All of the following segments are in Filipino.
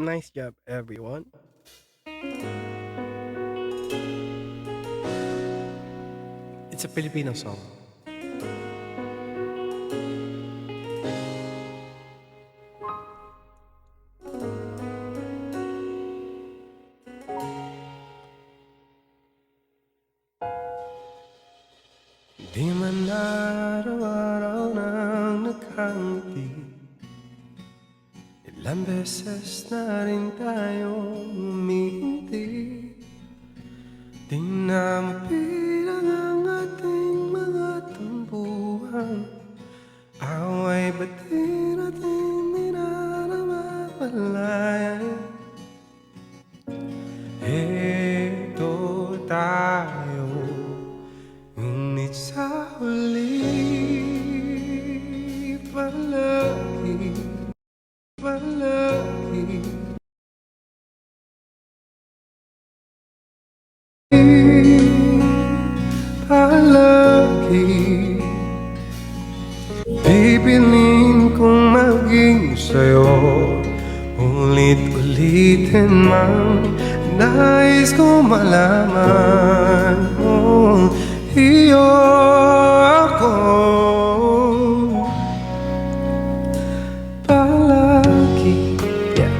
Nice job, everyone. It's a Filipino song. Di man araw-araw nang nakangiti, ilang beses na rin tayong umiinti. Di na mabilang ang ating mga tampuhan, away ba't di natin minamamalayan? Heto tayo, ngunit sa huli palagi pipiliin kong maging sa'yo, ulit-ulitin man. Nais ko malaman mo, iyo ako palagi. Yeah.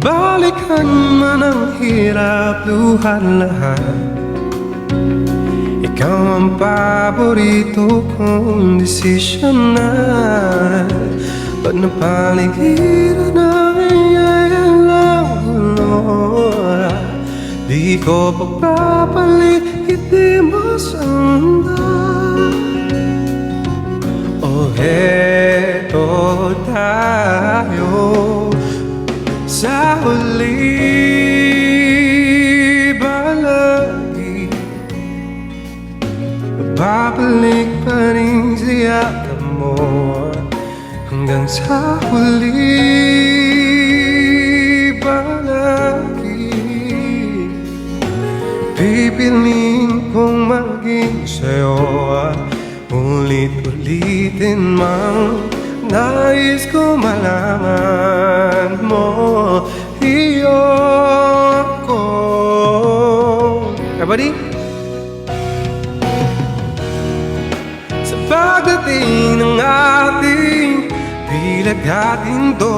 Balikan man ang hirap, luhan lahat, ikaw ang paborito kong desisyon na. Ba't napaligiran ng iyayang gulo? Di ko pagpapalit, hindi mo sundan. O heto tayo sa huli, palagi babalik pa rin sa yakap mo. Hanggang sa huli, palagi pipiliin kong maging sa'yo, ulit-ulitin man. Nais ko malaman mo, iyo ako. Everybody? Sa pagdating ng ating pilaghating to,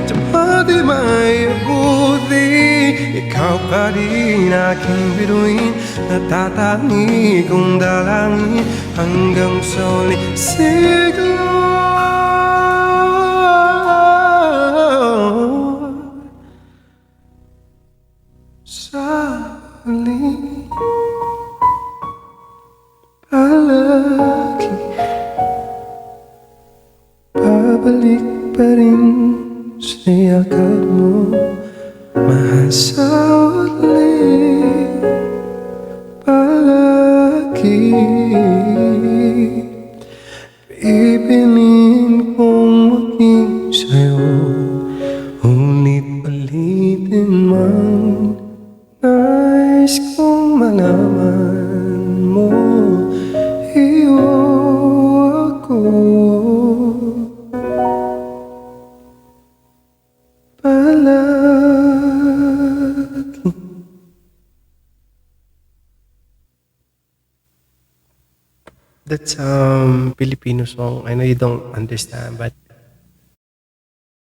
sa di may abuti, ikaw pa rin aking biruin. Natatangi kong dalangin hanggang sa uling siglo. Sa huli, palagi babalik pa rin sa yakap mo. Mahal sa huli, palagi pipiliin kong maging sa'yo, ulit-ulitin man. Nais kong malaman mo, iyo ako palagi. That's Filipino song. I know you don't understand, but